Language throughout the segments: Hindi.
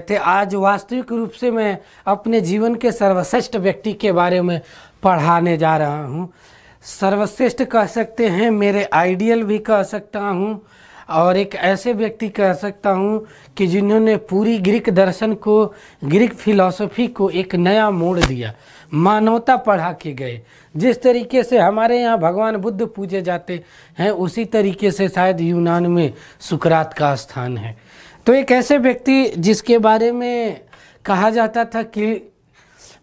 थे। आज वास्तविक रूप से मैं अपने जीवन के सर्वश्रेष्ठ व्यक्ति के बारे में पढ़ाने जा रहा हूँ। सर्वश्रेष्ठ कह सकते हैं, मेरे आइडियल भी कह सकता हूँ, और एक ऐसे व्यक्ति कह सकता हूँ कि जिन्होंने पूरी ग्रीक दर्शन को, ग्रीक फिलॉसफी को एक नया मोड़ दिया, मानवता पढ़ा के गए। जिस तरीके से हमारे यहाँ भगवान बुद्ध पूजे जाते हैं, उसी तरीके से शायद यूनान में सुकरात का स्थान है। तो एक ऐसे व्यक्ति जिसके बारे में कहा जाता था कि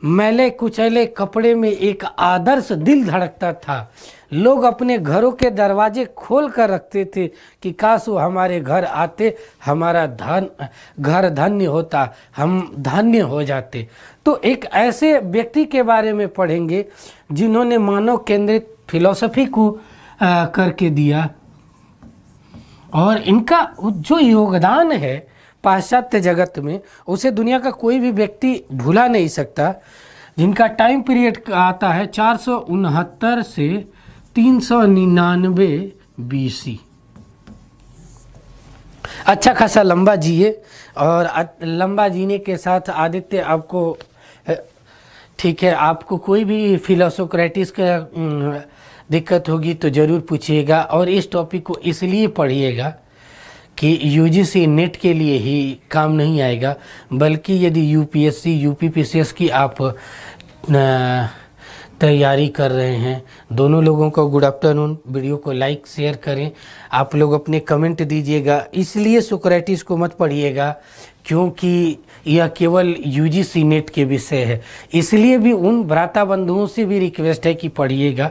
मैले कुचैले कपड़े में एक आदर्श दिल धड़कता था। लोग अपने घरों के दरवाजे खोल कर रखते थे कि काश वो हमारे घर आते, हमारा घर धन्य होता, हम धन्य हो जाते। तो एक ऐसे व्यक्ति के बारे में पढ़ेंगे जिन्होंने मानव केंद्रित फिलॉसफी को करके दिया, और इनका जो योगदान है पाश्चात्य जगत में, उसे दुनिया का कोई भी व्यक्ति भुला नहीं सकता। जिनका टाइम पीरियड आता है 469 से 399 BC। अच्छा खासा लंबा जिए, और लंबा जीने के साथ आदित्य आपको, ठीक है, आपको कोई भी फिलोसोक्रेटिस का दिक्कत होगी तो ज़रूर पूछिएगा। और इस टॉपिक को इसलिए पढ़िएगा कि UGC नेट के लिए ही काम नहीं आएगा, बल्कि यदि UPSC UPPCS की आप तैयारी कर रहे हैं, दोनों लोगों को गुड आफ्टरनून। वीडियो को लाइक शेयर करें, आप लोग अपने कमेंट दीजिएगा। इसलिए सोक्रेटिस को मत पढ़िएगा क्योंकि यह केवल UGC नेट के विषय है। इसलिए भी उन भ्राता बंधुओं से भी रिक्वेस्ट है कि पढ़िएगा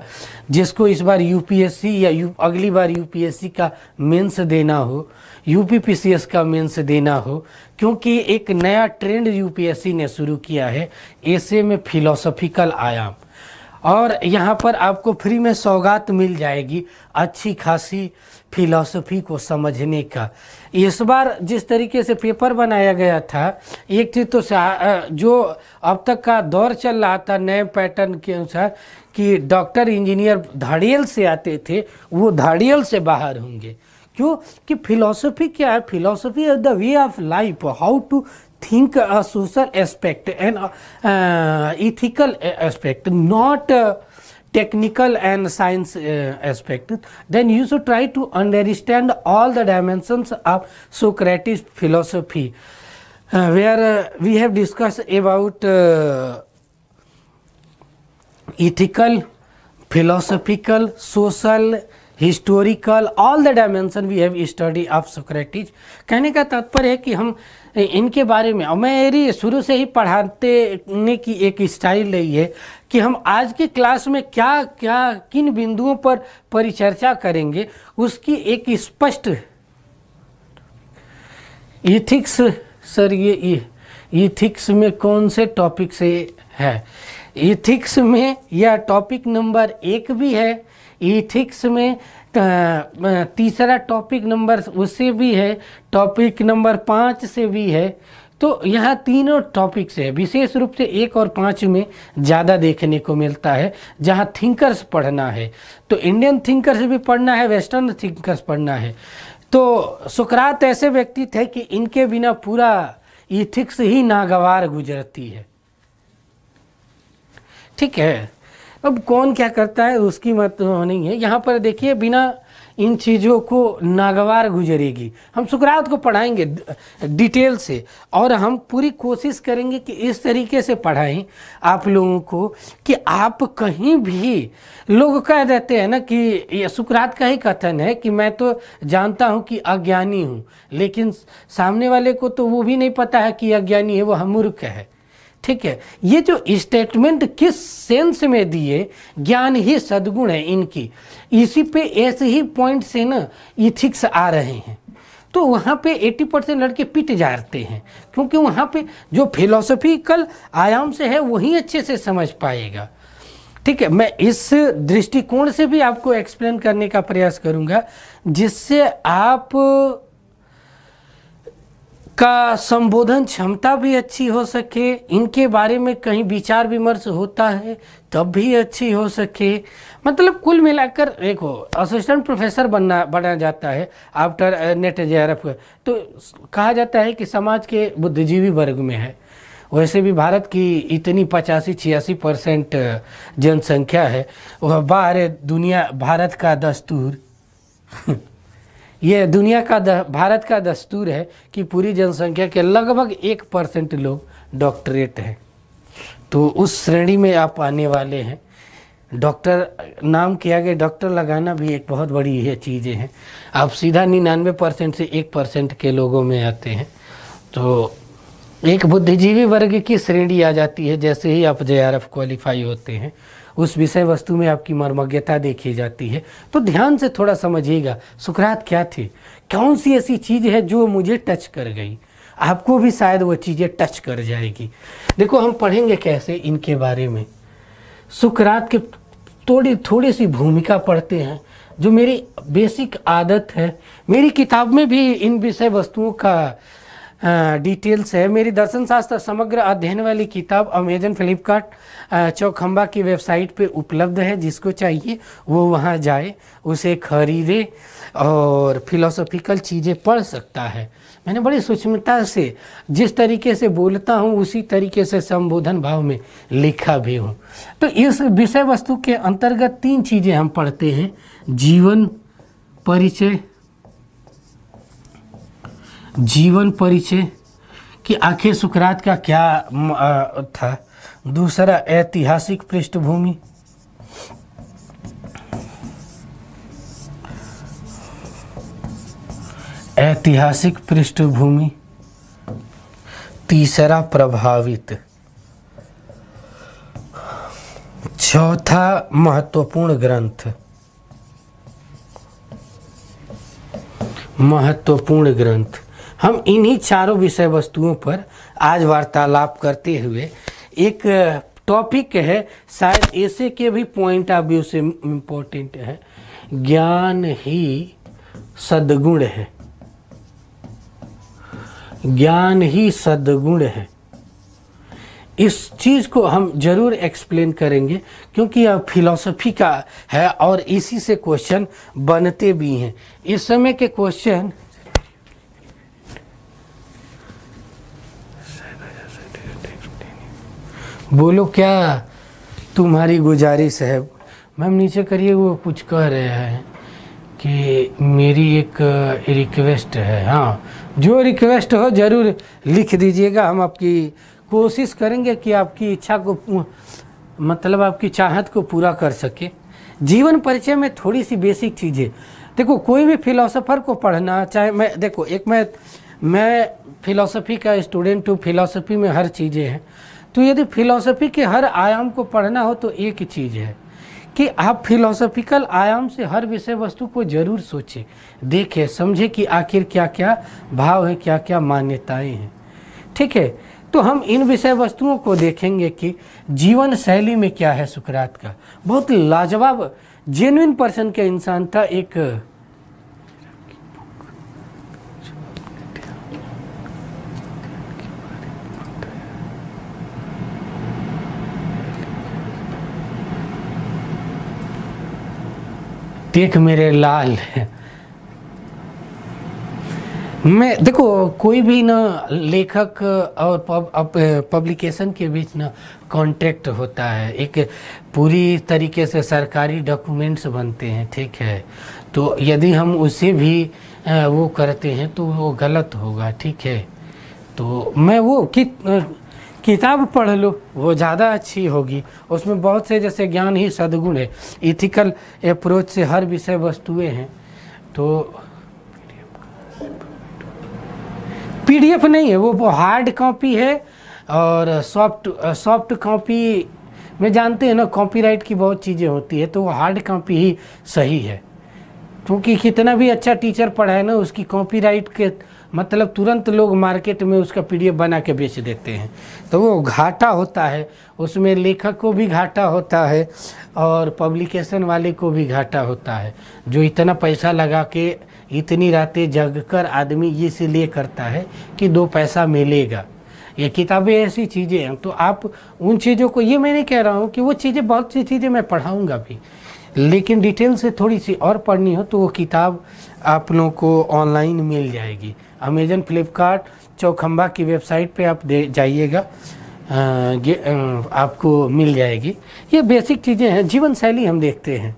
जिसको इस बार UPSC या अगली बार UPSC का मेंस देना हो, UPPCS का मेंस देना हो, क्योंकि एक नया ट्रेंड UPSC ने शुरू किया है, ऐसे में फिलोसॉफिकल आयाम। और यहाँ पर आपको फ्री में सौगात मिल जाएगी अच्छी खासी फिलॉसफी को समझने का। इस बार जिस तरीके से पेपर बनाया गया था, एक चीज़ तो जो अब तक का दौर चल रहा था नए पैटर्न के अनुसार कि डॉक्टर इंजीनियर धाड़ियल से आते थे, वो धाड़ियल से बाहर होंगे। क्यों? कि फिलॉसफी क्या है? Philosophy is the way of life, how to think a social aspect and ethical aspect, not technical and science aspect. Then you should try to understand all the dimensions of Socrates philosophy, where we have discussed about ethical, philosophical, social, historical, all the dimension we have study of Socrates. कहने का तात्पर्य है कि हम इनके बारे में, और मेरी शुरू से ही पढ़ाने की एक स्टाइल रही है कि हम आज की क्लास में क्या क्या किन बिंदुओं पर परिचर्चा करेंगे, उसकी एक स्पष्ट इथिक्स। सर ये इथिक्स में कौन से टॉपिक से है? इथिक्स में यह टॉपिक नंबर 1 भी है, इथिक्स में तीसरा टॉपिक नंबर उससे भी है, टॉपिक नंबर 5 से भी है। तो यहाँ तीनों टॉपिक से है। विशेष रूप से 1 और 5 में ज़्यादा देखने को मिलता है, जहाँ थिंकर्स पढ़ना है तो इंडियन थिंकर्स भी पढ़ना है, वेस्टर्न थिंकर्स पढ़ना है। तो सुकरात ऐसे व्यक्ति थे कि इनके बिना पूरा इथिक्स ही नागवार गुजरती है। ठीक है, अब कौन क्या करता है उसकी मत नहीं है। यहाँ पर देखिए, बिना इन चीज़ों को नागवार गुजरेगी। हम सुकरात को पढ़ाएंगे डिटेल से, और हम पूरी कोशिश करेंगे कि इस तरीके से पढ़ाएं आप लोगों को कि आप कहीं भी, लोग कह देते हैं ना कि ये सुकरात का ही कथन है कि मैं तो जानता हूँ कि अज्ञानी हूँ, लेकिन सामने वाले को तो वो भी नहीं पता है कि अज्ञानी है, वो मूर्ख है। ठीक है, ये जो स्टेटमेंट किस सेंस में दिए, ज्ञान ही सद्गुण है इनकी, इसी पे ऐसे ही पॉइंट से ना इथिक्स आ रहे हैं। तो वहाँ पे 80% लड़के पिट जाते हैं, क्योंकि वहाँ पे जो फिलोसफिकल आयाम से है वही अच्छे से समझ पाएगा। ठीक है, मैं इस दृष्टिकोण से भी आपको एक्सप्लेन करने का प्रयास करूँगा, जिससे आप का संबोधन क्षमता भी अच्छी हो सके, इनके बारे में कहीं विचार विमर्श होता है तब भी अच्छी हो सके। मतलब कुल मिलाकर देखो, असिस्टेंट प्रोफेसर बना जाता है आफ्टर नेट JRF, तो कहा जाता है कि समाज के बुद्धिजीवी वर्ग में है। वैसे भी भारत की इतनी 85-86% जनसंख्या है, वह बाहर दुनिया, भारत का दस्तूर ये दुनिया का भारत का दस्तूर है कि पूरी जनसंख्या के लगभग 1% लोग डॉक्टरेट हैं। तो उस श्रेणी में आप आने वाले हैं। डॉक्टर नाम के आगे डॉक्टर लगाना भी एक बहुत बड़ी ये चीज़ें हैं। आप सीधा 99% से 1% के लोगों में आते हैं, तो एक बुद्धिजीवी वर्ग की श्रेणी आ जाती है। जैसे ही आप JRF क्वालिफाई होते हैं, उस विषय वस्तु में आपकी मर्मज्ञता देखी जाती है। तो ध्यान से थोड़ा समझिएगा, सुकरात क्या थे, कौन सी ऐसी चीज़ है जो मुझे टच कर गई, आपको भी शायद वो चीज़ें टच कर जाएगी। देखो हम पढ़ेंगे कैसे इनके बारे में। सुकरात के थोड़ी सी भूमिका पढ़ते हैं, जो मेरी बेसिक आदत है। मेरी किताब में भी इन विषय वस्तुओं का डिटेल्स है। मेरी दर्शन शास्त्र समग्र अध्ययन वाली किताब अमेजन, फ्लिपकार्ट, चौखंबा की वेबसाइट पे उपलब्ध है। जिसको चाहिए वो वहाँ जाए, उसे खरीदे और फिलोसॉफिकल चीज़ें पढ़ सकता है। मैंने बड़ी सूक्ष्मता से जिस तरीके से बोलता हूँ उसी तरीके से संबोधन भाव में लिखा भी हूँ। तो इस विषय वस्तु के अंतर्गत 3 चीज़ें हम पढ़ते हैं। जीवन परिचय कि आखिर सुकरात का क्या था। दूसरा ऐतिहासिक पृष्ठभूमि, तीसरा प्रभावित, चौथा महत्वपूर्ण ग्रंथ। हम इन्हीं चारों विषय वस्तुओं पर आज वार्तालाप करते हुए, एक टॉपिक है शायद ऐसे के भी पॉइंट ऑफ व्यू से इम्पोर्टेंट है, ज्ञान ही सद्गुण है। ज्ञान ही सद्गुण है। इस चीज़ को हम जरूर एक्सप्लेन करेंगे, क्योंकि यह फिलॉसफी का है और इसी से क्वेश्चन बनते भी हैं। इस समय के क्वेश्चन बोलो क्या तुम्हारी गुजारिश है। मैम नीचे करिए, वो कुछ कह रहे हैं कि मेरी एक रिक्वेस्ट है। हाँ, जो रिक्वेस्ट हो जरूर लिख दीजिएगा। हम आपकी कोशिश करेंगे कि आपकी इच्छा को, मतलब आपकी चाहत को पूरा कर सके। जीवन परिचय में थोड़ी सी बेसिक चीज़ें देखो, कोई भी फिलोसोफर को पढ़ना, चाहे मैं फिलोसफी का स्टूडेंट हूँ, फिलोसफी में हर चीज़ें हैं। तो यदि फिलॉसफी के हर आयाम को पढ़ना हो तो एक ही चीज़ है कि आप फिलॉसफिकल आयाम से हर विषय वस्तु को जरूर सोचें, देखें, समझें कि आखिर क्या क्या भाव है, क्या क्या मान्यताएं हैं। ठीक है, तो हम इन विषय वस्तुओं को देखेंगे कि जीवन शैली में क्या है सुकरात का। बहुत लाजवाब जेन्युइन पर्सन का इंसान था। एक देख मेरे लाल, मैं देखो कोई भी ना लेखक और पब्लिकेशन के बीच ना कॉन्ट्रैक्ट होता है, एक पूरी तरीके से सरकारी डॉक्यूमेंट्स बनते हैं। ठीक है, तो यदि हम उसे भी वो करते हैं तो वो गलत होगा। ठीक है, तो मैं वो किताब पढ़ लो, वो ज़्यादा अच्छी होगी। उसमें बहुत से जैसे ज्ञान ही सद्गुण है, इथिकल अप्रोच से हर विषय वस्तुएं हैं। तो PDF नहीं है, वो हार्ड कॉपी है। और सॉफ्ट कॉपी में जानते हैं ना, कॉपीराइट की बहुत चीज़ें होती है, तो वो हार्ड कॉपी ही सही है। क्योंकि कितना भी अच्छा टीचर पढ़ाए ना, उसकी कॉपीराइट के मतलब तुरंत लोग मार्केट में उसका PDF बना के बेच देते हैं, तो वो घाटा होता है। उसमें लेखक को भी घाटा होता है और पब्लिकेशन वाले को भी घाटा होता है, जो इतना पैसा लगा के इतनी रातें जगकर आदमी ये इसलिए करता है कि 2 पैसा मिलेगा। ये किताबें ऐसी चीज़ें हैं, तो आप उन चीज़ों को, ये मैं नहीं कह रहा हूँ कि वो चीज़ें, बहुत सी चीज़ें मैं पढ़ाऊँगा भी, लेकिन डिटेल से थोड़ी सी और पढ़नी हो तो वो किताब आप लोगों को ऑनलाइन मिल जाएगी। अमेजन, फ्लिपकार्ट, चौखंबा की वेबसाइट पे आप जाइएगा, आपको मिल जाएगी। ये बेसिक चीज़ें हैं, जीवन शैली हम देखते हैं।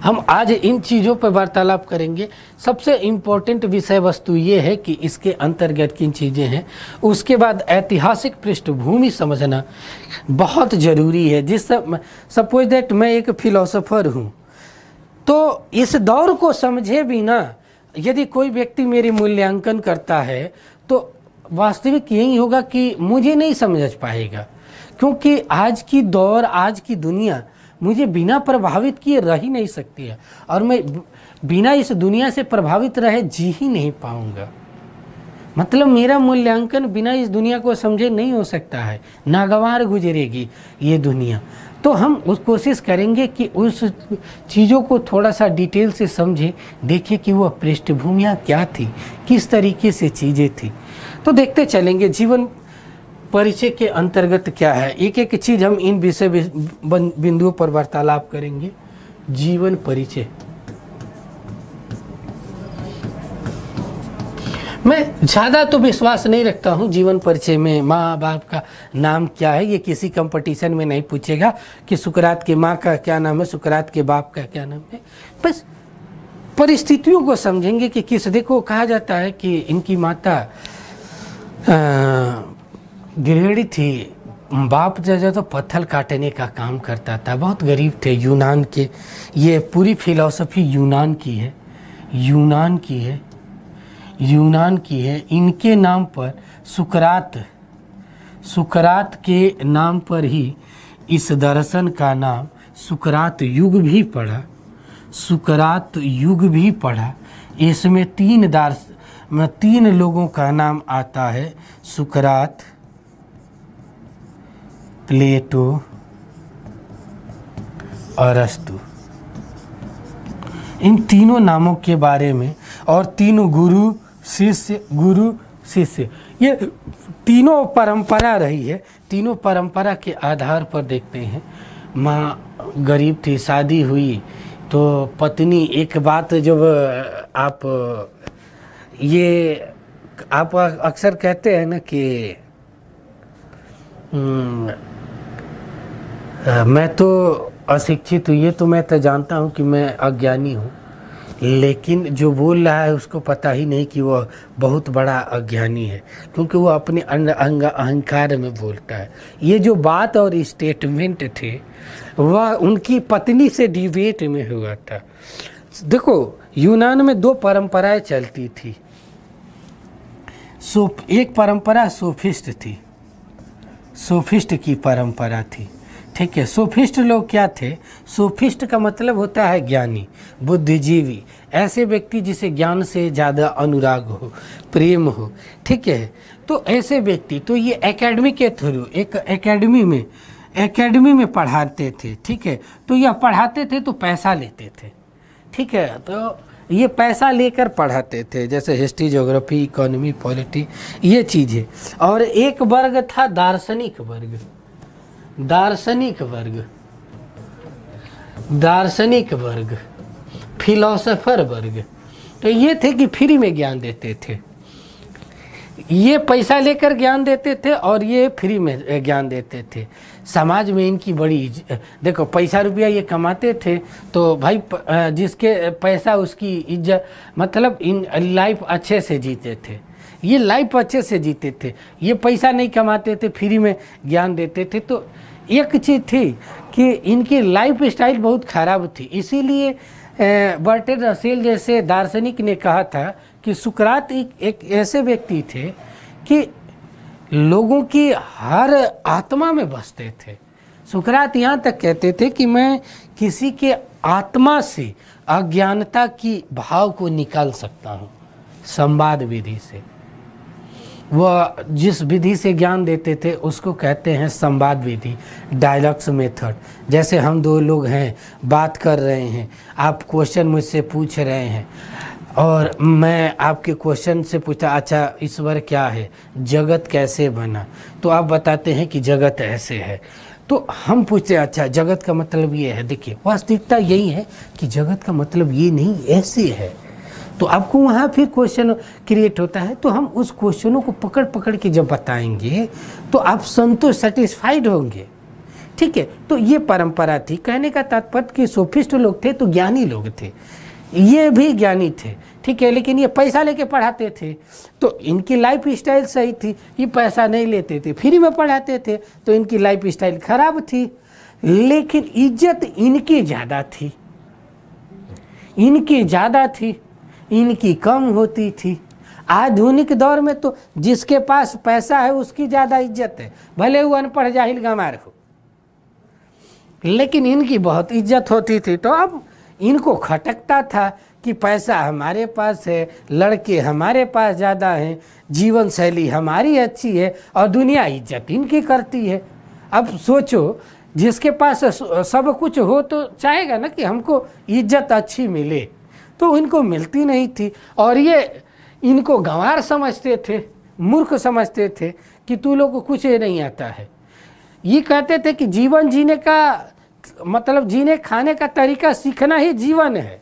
हम आज इन चीज़ों पर वार्तालाप करेंगे। सबसे इम्पोर्टेंट विषय वस्तु ये है कि इसके अंतर्गत किन चीज़ें हैं। उसके बाद ऐतिहासिक पृष्ठभूमि समझना बहुत ज़रूरी है। सपोज दैट मैं एक फिलोसोफर हूँ, तो इस दौर को समझे बिना यदि कोई व्यक्ति मेरी मूल्यांकन करता है तो वास्तविक यही होगा कि मुझे नहीं समझ पाएगा, क्योंकि आज की दौर, आज की दुनिया मुझे बिना प्रभावित किए रह ही नहीं सकती है, और मैं बिना इस दुनिया से प्रभावित रहे जी ही नहीं पाऊंगा। मतलब मेरा मूल्यांकन बिना इस दुनिया को समझे नहीं हो सकता है, नागवार गुजरेगी ये दुनिया। तो हम उस कोशिश करेंगे कि उस चीज़ों को थोड़ा सा डिटेल से समझें, देखें कि वह पृष्ठभूमियाँ क्या थी, किस तरीके से चीज़ें थी। तो देखते चलेंगे जीवन परिचय के अंतर्गत क्या है, एक एक चीज़ हम इन विषय बिंदुओं पर वार्तालाप करेंगे। जीवन परिचय, मैं ज़्यादा तो विश्वास नहीं रखता हूँ जीवन परिचय में माँ बाप का नाम क्या है। ये किसी कंपटीशन में नहीं पूछेगा कि सुकरात की माँ का क्या नाम है, सुकरात के बाप का क्या नाम है। बस परिस्थितियों को समझेंगे कि किस, देखो कहा जाता है कि इनकी माता गृहिणी थी, बाप जो तो पत्थर काटने का काम करता था, बहुत गरीब थे, यूनान के। ये पूरी फिलॉसफी यूनान की है, यूनान की है, यूनान की है। इनके नाम पर सुकरात के नाम पर ही इस दर्शन का नाम सुकरात युग भी पड़ा, सुकरात युग भी पड़ा। इसमें 3 लोगों का नाम आता है, सुकरात, प्लेटो, अरस्तु। इन तीनों नामों के बारे में, और तीनों गुरु शिष्य, ये तीनों परंपरा रही है। तीनों परंपरा के आधार पर देखते हैं। माँ गरीब थी, शादी हुई तो पत्नी, एक बात जब आप अक्सर कहते हैं ना कि मैं तो अशिक्षित हूँ, ये तो मैं तो जानता हूँ कि मैं अज्ञानी हूँ, लेकिन जो बोल रहा है उसको पता ही नहीं कि वो बहुत बड़ा अज्ञानी है, क्योंकि वो अपने अहंकार में बोलता है। ये जो बात और स्टेटमेंट थे वह उनकी पत्नी से डिबेट में हुआ था। देखो यूनान में 2 परंपराएं चलती थी। एक परंपरा सोफिस्ट थी, सोफिस्ट की परंपरा थी, ठीक है। सोफिस्ट लोग क्या थे? सोफिस्ट का मतलब होता है ज्ञानी, बुद्धिजीवी, ऐसे व्यक्ति जिसे ज्ञान से ज़्यादा अनुराग हो, प्रेम हो, ठीक है। तो ऐसे व्यक्ति, तो ये एकेडमी के थ्रू, एक एकेडमी में पढ़ाते थे, ठीक है। तो यह पढ़ाते थे तो पैसा लेते थे, ठीक है। तो ये पैसा लेकर पढ़ाते थे, जैसे हिस्ट्री, ज्योग्राफी, इकोनॉमी, पॉलिटी, ये चीज़ें। और एक वर्ग था दार्शनिक वर्ग, दार्शनिक वर्ग, फिलोसोफर वर्ग। तो ये थे कि फ्री में ज्ञान देते थे, ये पैसा लेकर ज्ञान देते थे और ये फ्री में ज्ञान देते थे। समाज में इनकी बड़ी, देखो पैसा रुपया ये कमाते थे तो भाई जिसके पैसा उसकी इज्जत, मतलब इन लाइफ अच्छे से जीते थे, ये लाइफ अच्छे से जीते थे। ये पैसा नहीं कमाते थे, फ्री में ज्ञान देते थे। तो एक चीज़ थी कि इनकी लाइफ स्टाइल बहुत ख़राब थी। इसीलिए बर्ट्रैंड रसेल जैसे दार्शनिक ने कहा था कि सुकरात एक ऐसे व्यक्ति थे कि लोगों की हर आत्मा में बसते थे। सुकरात यहाँ तक कहते थे कि मैं किसी के आत्मा से अज्ञानता की भाव को निकाल सकता हूँ संवाद विधि से। वह जिस विधि से ज्ञान देते थे उसको कहते हैं संवाद विधि, डायलॉग्स मेथड। जैसे हम दो लोग हैं, बात कर रहे हैं, आप क्वेश्चन मुझसे पूछ रहे हैं और मैं आपके क्वेश्चन से पूछता, अच्छा ईश्वर क्या है, जगत कैसे बना, तो आप बताते हैं कि जगत ऐसे है। तो हम पूछते हैं अच्छा जगत का मतलब ये है। देखिए वास्तविकता यही है कि जगत का मतलब ये नहीं, ऐसे है। तो आपको वहाँ फिर क्वेश्चन क्रिएट होता है। तो हम उस क्वेश्चनों को पकड़ पकड़ के जब बताएंगे तो आप संतुष्ट, सेटिस्फाइड होंगे। ठीक है, तो ये परंपरा थी। कहने का तात्पर्य कि सोफिस्ट लोग थे तो ज्ञानी लोग थे, ये भी ज्ञानी थे। ठीक है, लेकिन ये पैसा लेके पढ़ाते थे तो इनकी लाइफ स्टाइल सही थी। ये पैसा नहीं लेते थे, फ्री में पढ़ाते थे तो इनकी लाइफ स्टाइल खराब थी। लेकिन इज्जत इनकी ज़्यादा थी, इनकी ज़्यादा थी, इनकी कम होती थी। आधुनिक दौर में तो जिसके पास पैसा है उसकी ज़्यादा इज्जत है, भले वो अनपढ़ जाहिल गंवार हो, लेकिन इनकी बहुत इज्जत होती थी। तो अब इनको खटकता था कि पैसा हमारे पास है, लड़के हमारे पास ज़्यादा हैं, जीवन शैली हमारी अच्छी है और दुनिया इज्जत इनकी करती है। अब सोचो, जिसके पास सब कुछ हो तो चाहेगा ना कि हमको इज्जत अच्छी मिले, तो इनको मिलती नहीं थी। और ये इनको गंवार समझते थे, मूर्ख समझते थे कि तू लोग को कुछ नहीं आता है। ये कहते थे कि जीवन जीने का मतलब जीने खाने का तरीका सीखना ही जीवन है।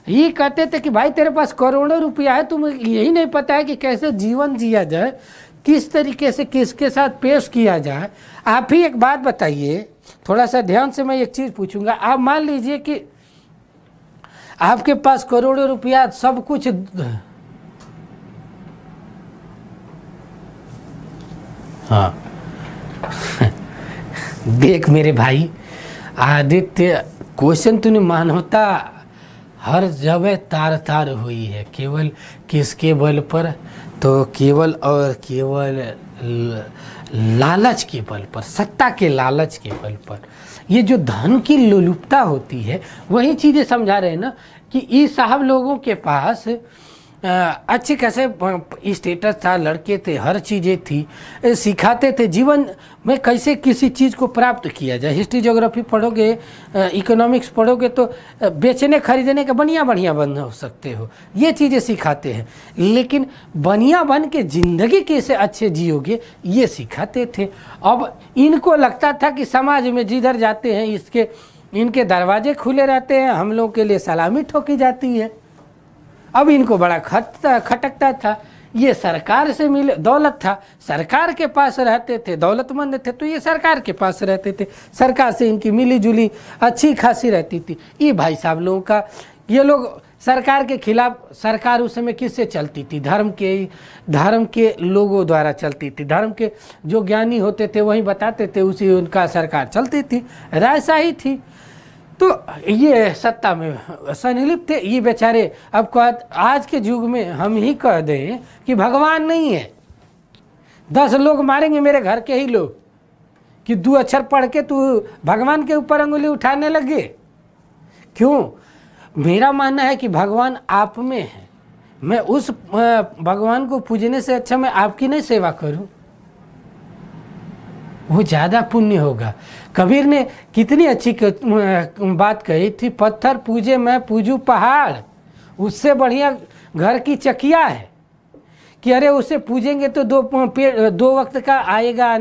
ये कहते थे कि भाई तेरे पास करोड़ों रुपया है, तुम्हें यही नहीं पता है कि कैसे जीवन जिया जाए, किस तरीके से किसके साथ पेश किया जाए। आप ही एक बात बताइए, थोड़ा सा ध्यान से मैं एक चीज़ पूछूंगा। आप मान लीजिए कि आपके पास करोड़ों रुपया सब कुछ, हाँ देख मेरे भाई आदित्य, क्वेश्चन तूने मान होता हर जगह तार तार हुई है, केवल किसके बल पर, तो केवल और केवल लालच के बल पर, सत्ता के लालच के बल पर। ये जो धन की लोलुपता होती है, वही चीज़ें समझा रहे हैं ना कि ये साहब लोगों के पास अच्छे कैसे स्टेटस था, लड़के थे, हर चीज़ें थी, सिखाते थे जीवन में कैसे किसी चीज़ को प्राप्त किया जाए। हिस्ट्री ज्योग्राफी पढ़ोगे, इकोनॉमिक्स पढ़ोगे तो बेचने खरीदने के बढ़िया बढ़िया बन हो सकते हो, ये चीज़ें सिखाते हैं। लेकिन बढ़िया बन के ज़िंदगी कैसे अच्छे जियोगे ये सिखाते थे। अब इनको लगता था कि समाज में जिधर जाते हैं इनके दरवाजे खुले रहते हैं, हम लोग के लिए सलामी ठोकी जाती है। अब इनको बड़ा खटकता था। ये सरकार से मिले, दौलत था, सरकार के पास रहते थे, दौलतमंद थे तो ये सरकार के पास रहते थे, सरकार से इनकी मिली जुली अच्छी खासी रहती थी। ये भाई साहब लोगों का, ये लोग सरकार के खिलाफ, सरकार उस समय किससे चलती थी, धर्म के लोगों द्वारा चलती थी। धर्म के जो ज्ञानी होते थे वही बताते थे, उसी उनका सरकार चलती थी, रायशाही थी। तो ये सत्ता में संलिप्त थे ये बेचारे। अब आज के युग में हम ही कह दें कि भगवान नहीं है, 10 लोग मारेंगे मेरे घर के ही लोग कि 2 अक्षर पढ़ के तू भगवान के ऊपर अंगुली उठाने लगे। क्यों? मेरा मानना है कि भगवान आप में है। मैं उस भगवान को पूजने से अच्छा मैं आपकी नहीं सेवा करूं, वो ज़्यादा पुण्य होगा। कबीर ने कितनी अच्छी बात कही थी, पत्थर पूजे मैं पूजू पहाड़, उससे बढ़िया घर की चकिया है। कि अरे उसे पूजेंगे तो 2 वक्त का आएगा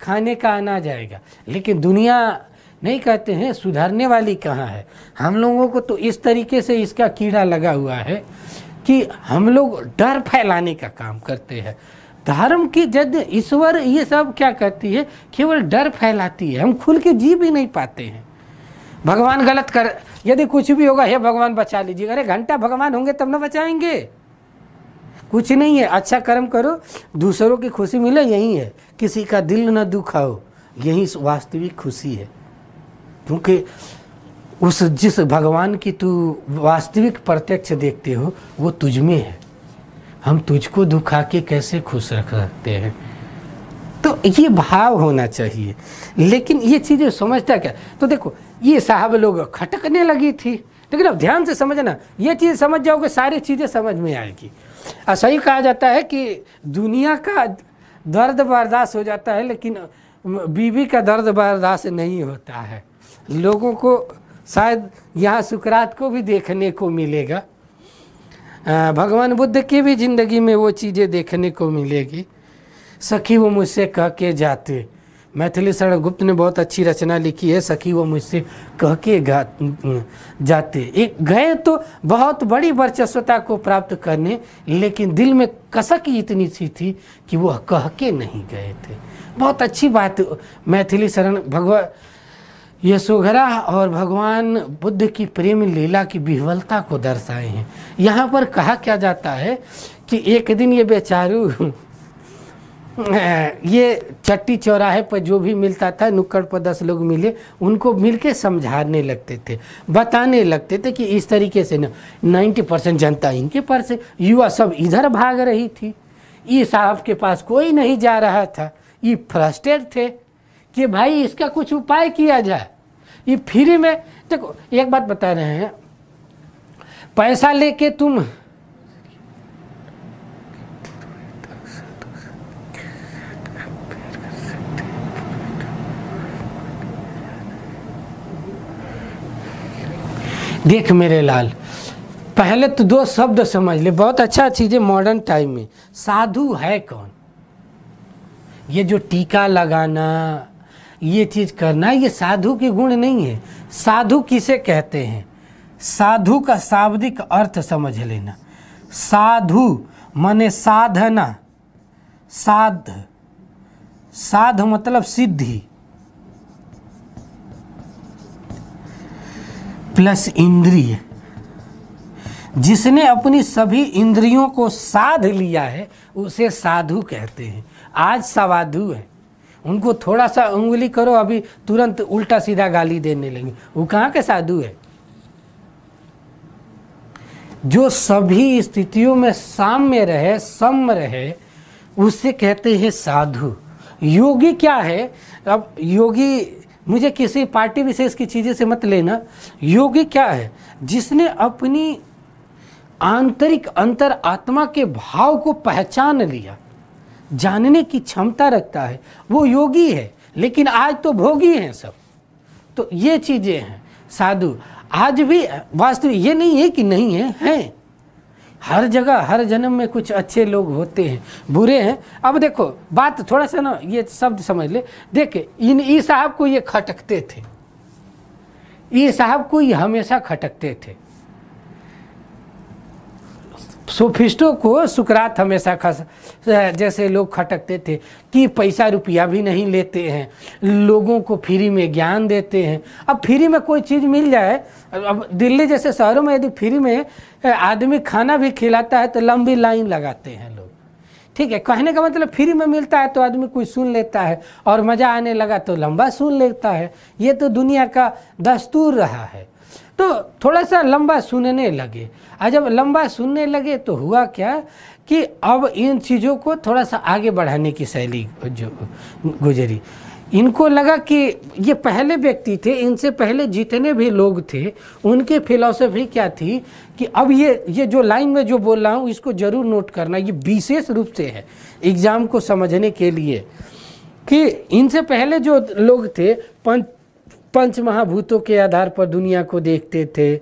खाने का अनाज आएगा। लेकिन दुनिया नहीं कहते हैं, सुधारने वाली कहाँ है। हम लोगों को तो इस तरीके से इसका कीड़ा लगा हुआ है कि हम लोग डर फैलाने का काम करते हैं। धर्म की जद ईश्वर ये सब क्या करती है, केवल डर फैलाती है। हम खुल के जी भी नहीं पाते हैं। भगवान गलत कर, यदि कुछ भी होगा, हे भगवान बचा लीजिए, अरे घंटा भगवान होंगे तब ना बचाएंगे। कुछ नहीं है, अच्छा कर्म करो, दूसरों की खुशी मिले, यही है। किसी का दिल न दुखाओ, यही वास्तविक खुशी है। क्योंकि जिस भगवान की तू वास्तविक प्रत्यक्ष देखते हो वो तुझ में है। हम तुझको दुखा के कैसे खुश रख सकते हैं? तो ये भाव होना चाहिए। लेकिन ये चीज़ें समझता क्या? तो देखो ये साहब लोग खटकने लगी थी। लेकिन अब ध्यान से समझना, ये चीज़ समझ जाओगे सारी चीज़ें समझ में आएगी। सही कहा जाता है कि दुनिया का दर्द बर्दाश्त हो जाता है, लेकिन बीवी का दर्द बर्दाश्त नहीं होता है। लोगों को शायद यहाँ सुकरात को भी देखने को मिलेगा, भगवान बुद्ध की भी ज़िंदगी में वो चीज़ें देखने को मिलेगी। सखी वो मुझसे कह के जाते, मैथिली शरण गुप्त ने बहुत अच्छी रचना लिखी है, सखी वो मुझसे कह के जाते। एक गए तो बहुत बड़ी वर्चस्वता को प्राप्त करने, लेकिन दिल में कसक इतनी सी थी कि वो कह के नहीं गए थे। बहुत अच्छी बात मैथिली शरण भगवान यशोधरा और भगवान बुद्ध की प्रेम लीला की विह्वलता को दर्शाए हैं। यहाँ पर कहा क्या जाता है कि एक दिन ये बेचारू ये चट्टी चौराहे पर जो भी मिलता था, नुक्कड़ पर 10 लोग मिले, उनको मिलके समझाने लगते थे, बताने लगते थे कि इस तरीके से 90% जनता इनके पर से, युवा सब इधर भाग रही थी, ये साहब के पास कोई नहीं जा रहा था। ये फ्रस्ट्रेट थे कि भाई इसका कुछ उपाय किया जाए। ये फ्री में, देखो एक बात बता रहे हैं, पैसा लेके तुम देख मेरे लाल, पहले तो 2 शब्द समझ ले, बहुत अच्छा चीज़ है मॉडर्न टाइम में। साधु है कौन? ये जो टीका लगाना, ये चीज़ करना, ये साधु के गुण नहीं है। साधु किसे कहते हैं? साधु का शाब्दिक अर्थ समझ लेना। साधु माने साधना, साध मतलब सिद्धि प्लस इंद्रिय। जिसने अपनी सभी इंद्रियों को साध लिया है उसे साधु कहते हैं। आज सवाधु है, उनको थोड़ा सा उंगली करो अभी तुरंत उल्टा सीधा गाली देने लगे, वो कहाँ के साधु है? जो सभी स्थितियों में साम्य रहे, सम रहे, उसे कहते हैं साधु। योगी क्या है? अब योगी मुझे किसी पार्टी विशेष की चीज़ें से मत लेना। योगी क्या है? जिसने अपनी आंतरिक अंतर आत्मा के भाव को पहचान लिया, जानने की क्षमता रखता है, वो योगी है। लेकिन आज तो भोगी हैं सब। तो ये चीज़ें हैं साधु। आज भी वास्तविक ये नहीं है कि नहीं है, हैं। हर जगह हर जन्म में कुछ अच्छे लोग होते हैं, बुरे हैं। अब देखो बात थोड़ा सा ना ये शब्द समझ ले। देखे ई साहब को ये खटकते थे, ये साहब को ये हमेशा खटकते थे। सोफिस्टों को सुकरात हमेशा जैसे लोग खटकते थे कि पैसा रुपया भी नहीं लेते हैं, लोगों को फ्री में ज्ञान देते हैं। अब फ्री में कोई चीज़ मिल जाए, अब दिल्ली जैसे शहरों में यदि फ्री में आदमी खाना भी खिलाता है तो लंबी लाइन लगाते हैं लोग। ठीक है, कहने का मतलब फ्री में मिलता है तो आदमी कोई सुन लेता है और मज़ा आने लगा तो लंबा सुन लेता है। ये तो दुनिया का दस्तूर रहा है। तो थोड़ा सा लंबा सुनने लगे, और जब लंबा सुनने लगे तो हुआ क्या कि अब इन चीज़ों को थोड़ा सा आगे बढ़ाने की शैली जो गुजरी। इनको लगा कि ये पहले व्यक्ति थे, इनसे पहले जितने भी लोग थे उनके फिलॉसफी क्या थी कि अब ये जो लाइन में जो बोल रहा हूँ इसको ज़रूर नोट करना, ये विशेष रूप से है एग्ज़ाम को समझने के लिए। कि इनसे पहले जो लोग थे पंच महाभूतों के आधार पर दुनिया को देखते थे,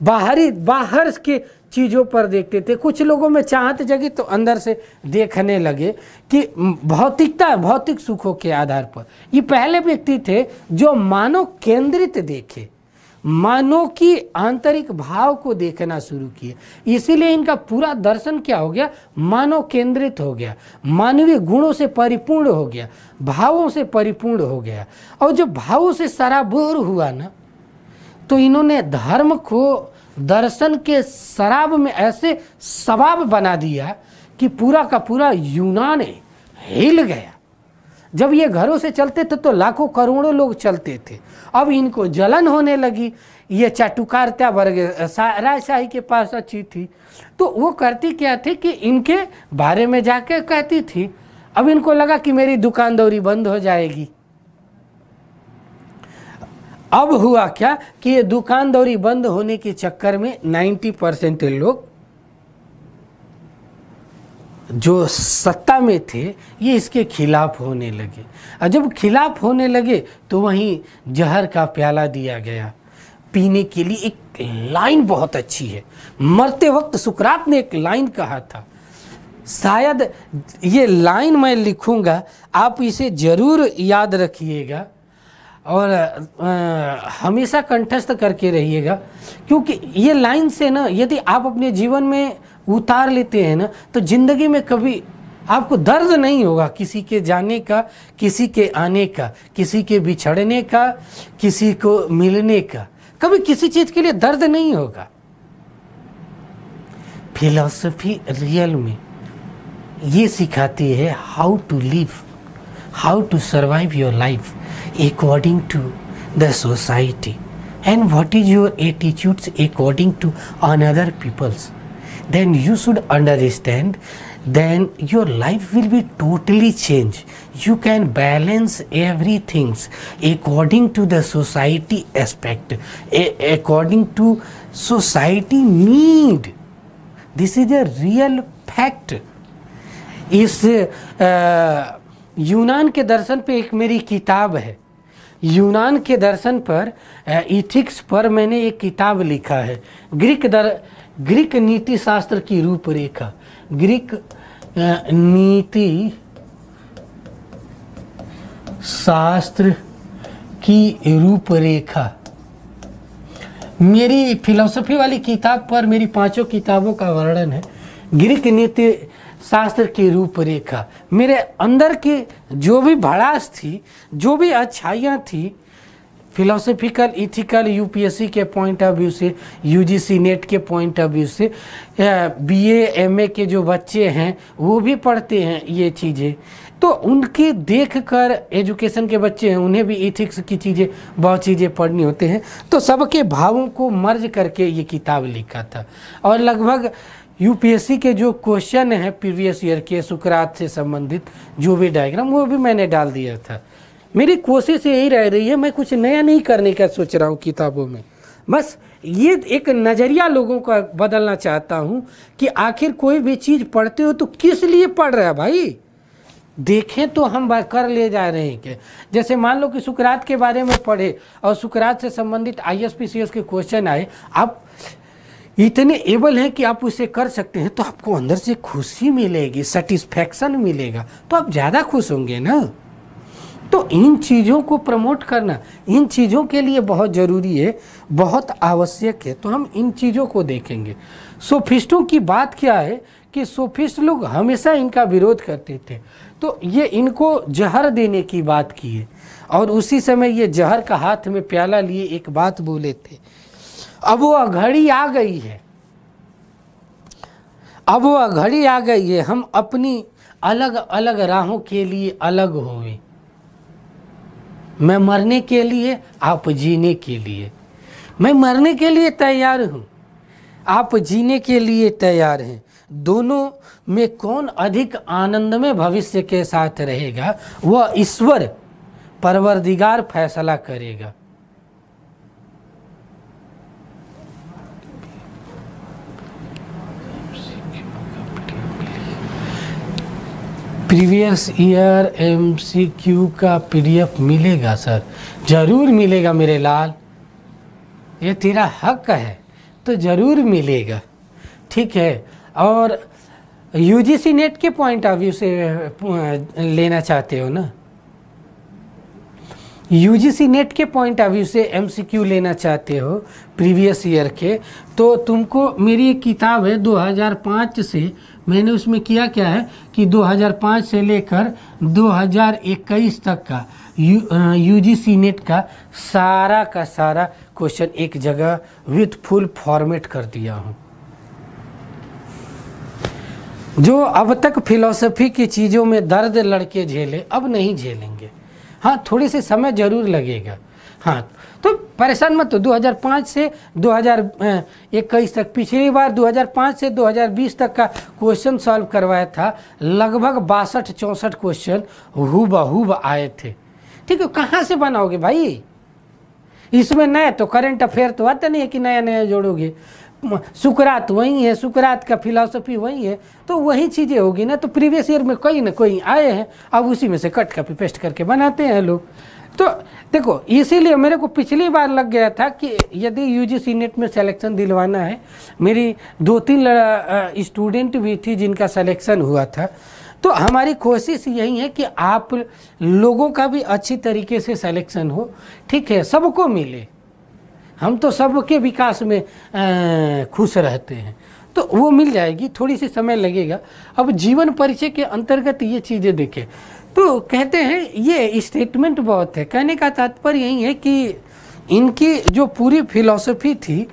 बाहर के चीज़ों पर देखते थे। कुछ लोगों में चाहत जगी तो अंदर से देखने लगे कि भौतिक सुखों के आधार पर। ये पहले व्यक्ति थे जो मानव केंद्रित देखे, मानव की आंतरिक भाव को देखना शुरू किए। इसीलिए इनका पूरा दर्शन क्या हो गया? मानव केंद्रित हो गया, मानवीय गुणों से परिपूर्ण हो गया, भावों से परिपूर्ण हो गया। और जो भावों से सराबोर हुआ ना, तो इन्होंने धर्म को दर्शन के शराब में ऐसे सबाब बना दिया कि पूरा का पूरा यूनान हिल गया। जब ये घरों से चलते थे तो लाखों करोड़ों लोग चलते थे। अब इनको जलन होने लगी। ये चाटुकारिता वर्ग राजशाही के पास अच्छी थी, तो वो करती क्या थी कि इनके बारे में जाके कहती थी। अब इनको लगा कि मेरी दुकानदारी बंद हो जाएगी। अब हुआ क्या कि ये दुकानदारी बंद होने के चक्कर में 90% लोग जो सत्ता में थे ये इसके खिलाफ होने लगे, और जब खिलाफ होने लगे तो वहीं जहर का प्याला दिया गया पीने के लिए। एक लाइन बहुत अच्छी है, मरते वक्त सुकरात ने एक लाइन कहा था, शायद ये लाइन मैं लिखूंगा, आप इसे ज़रूर याद रखिएगा और हमेशा कंठस्थ करके रहिएगा, क्योंकि ये लाइन से ना यदि आप अपने जीवन में उतार लेते हैं ना तो ज़िंदगी में कभी आपको दर्द नहीं होगा, किसी के जाने का, किसी के आने का, किसी के बिछड़ने का, किसी को मिलने का, कभी किसी चीज़ के लिए दर्द नहीं होगा। फिलॉसफी रियल में ये सिखाती है how to live, how to survive your life according to the society and what is your attitudes according to another people's, then you should understand, then your life will be totally changed. You can balance everything according to the society aspect, according to society need. This is a real fact. इस यूनान के दर्शन पे एक मेरी किताब है, यूनान के दर्शन पर, इथिक्स पर मैंने एक किताब लिखा है, ग्रीक नीति शास्त्र की रूपरेखा, ग्रीक नीति शास्त्र की रूपरेखा। मेरी फिलॉसफी वाली किताब पर मेरी 5 किताबों का वर्णन है, ग्रीक नीति शास्त्र की रूपरेखा। मेरे अंदर की जो भी भड़ास थी, जो भी अच्छाइयाँ थी, फिलोसफिकल, इथिकल, यूपीएससी के पॉइंट ऑफ व्यू से, यूजीसी नेट के पॉइंट ऑफ व्यू से, बीए एमए के जो बच्चे हैं वो भी पढ़ते हैं ये चीज़ें, तो उनकी देखकर एजुकेशन के बच्चे हैं, उन्हें भी इथिक्स की चीज़ें, बहुत चीज़ें पढ़नी होते हैं, तो सबके भावों को मर्ज करके ये किताब लिखा था। और लगभग यूपीएससी के जो क्वेश्चन हैं प्रीवियस ईयर के सुकरात से संबंधित जो भी डायग्राम, वो भी मैंने डाल दिया था। मेरी कोशिश यही रह रही है, मैं कुछ नया नहीं करने का सोच रहा हूँ किताबों में, बस ये एक नज़रिया लोगों का बदलना चाहता हूँ कि आखिर कोई भी चीज़ पढ़ते हो तो किस लिए पढ़ रहा है भाई। देखें तो हम कर ले जा रहे हैं कि जैसे मान लो कि सुकरात के बारे में पढ़े और सुकरात से संबंधित आईएसपीसीएस के क्वेश्चन आए, आप इतने एबल हैं कि आप उसे कर सकते हैं, तो आपको अंदर से खुशी मिलेगी, सेटिस्फैक्शन मिलेगा, तो आप ज़्यादा खुश होंगे ना। तो इन चीज़ों को प्रमोट करना इन चीज़ों के लिए बहुत ज़रूरी है, बहुत आवश्यक है। तो हम इन चीज़ों को देखेंगे। सोफिस्टों की बात क्या है कि सोफिस्ट लोग हमेशा इनका विरोध करते थे, तो ये इनको जहर देने की बात की है, और उसी समय ये जहर का हाथ में प्याला लिए एक बात बोले थे, अब वो घड़ी आ गई है, अब वो घड़ी आ गई है, हम अपनी अलग अलग राहों के लिए अलग होंगे। मैं मरने के लिए, आप जीने के लिए। मैं मरने के लिए तैयार हूँ, आप जीने के लिए तैयार हैं। दोनों में कौन अधिक आनंदमय भविष्य के साथ रहेगा, वह ईश्वर परवरदिगार फैसला करेगा। प्रीवियस ईयर एमसीक्यू का पीडीएफ मिलेगा सर? ज़रूर मिलेगा मेरे लाल, ये तेरा हक है तो ज़रूर मिलेगा, ठीक है। और यूजीसी नेट के पॉइंट ऑफ व्यू से लेना चाहते हो ना, यूजीसी नेट के पॉइंट ऑफ व्यू से एमसीक्यू लेना चाहते हो प्रीवियस ईयर के, तो तुमको मेरी एक किताब है 2005 से, मैंने उसमें किया क्या है कि 2005 से लेकर 2021 तक का यूजीसी नेट का सारा क्वेश्चन एक जगह विथ फुल फॉर्मेट कर दिया हूँ। जो अब तक फिलॉसफी की चीज़ों में दर्द लड़के झेले, अब नहीं झेलेंगे। हाँ, थोड़ी सी समय ज़रूर लगेगा, हाँ, तो परेशान मत हो। 2005 से 2021 तक, पिछली बार 2005 से 2020 तक का क्वेश्चन सॉल्व करवाया था, लगभग 62-64 क्वेश्चन हुबहू आए थे, ठीक है। कहाँ से बनाओगे भाई, इसमें नए तो करंट अफेयर तो आता नहीं है कि नया नया जोड़ोगे। सुकरात वही है, सुकरात का फिलॉसफी वही है, तो वही चीज़ें होगी ना। तो प्रीवियस ईयर में कोई ना कोई आए हैं, अब उसी में से कट कॉपी पेस्ट करके बनाते हैं लोग। तो देखो इसीलिए मेरे को पिछली बार लग गया था कि यदि यूजीसी नेट में सिलेक्शन दिलवाना है, मेरी 2-3 स्टूडेंट भी थी जिनका सिलेक्शन हुआ था, तो हमारी कोशिश यही है कि आप लोगों का भी अच्छी तरीके से सिलेक्शन हो, ठीक है, सबको मिले। हम तो सबके विकास में खुश रहते हैं, तो वो मिल जाएगी, थोड़ी सी समय लगेगा। अब जीवन परिचय के अंतर्गत ये चीज़ें देखें तो कहते हैं, ये स्टेटमेंट बहुत है, कहने का तात्पर्य यही है कि इनकी जो पूरी फिलॉसफी थी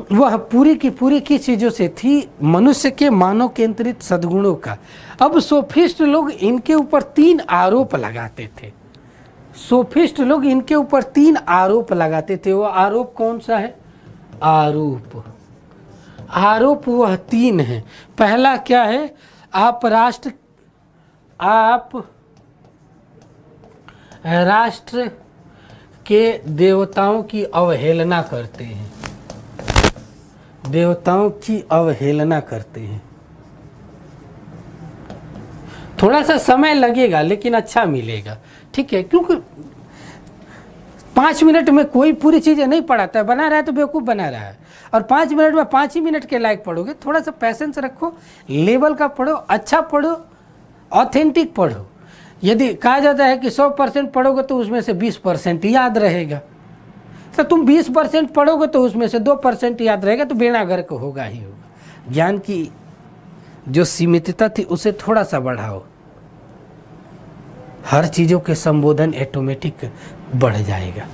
वह पूरी की चीज़ों से थी मनुष्य के मानव केंद्रित सद्गुणों का। अब सोफिस्ट लोग इनके ऊपर 3 आरोप लगाते थे। सोफिस्ट लोग इनके ऊपर 3 आरोप लगाते थे। वो आरोप कौन सा है? आरोप वह 3 है। पहला क्या है? आप राष्ट्र के देवताओं की अवहेलना करते हैं। देवताओं की अवहेलना करते हैं। थोड़ा सा समय लगेगा लेकिन अच्छा मिलेगा, ठीक है, क्योंकि 5 मिनट में कोई पूरी चीज़ें नहीं पढ़ाता है। बना रहा है तो बेवकूफ़ बना रहा है, और 5 मिनट में 5 ही मिनट के लायक पढ़ोगे। थोड़ा सा पैसेंस रखो, लेवल का पढ़ो, अच्छा पढ़ो, ऑथेंटिक पढ़ो। यदि कहा जाता है कि 100% पढ़ोगे तो उसमें से 20% याद रहेगा, तो तुम 20% पढ़ोगे तो उसमें से 2% याद रहेगा, तो बेड़ा गर्क होगा ही होगा। ज्ञान की जो सीमितता थी उसे थोड़ा सा बढ़ाओ, हर चीज़ों के संबोधन ऑटोमेटिक बढ़ जाएगा।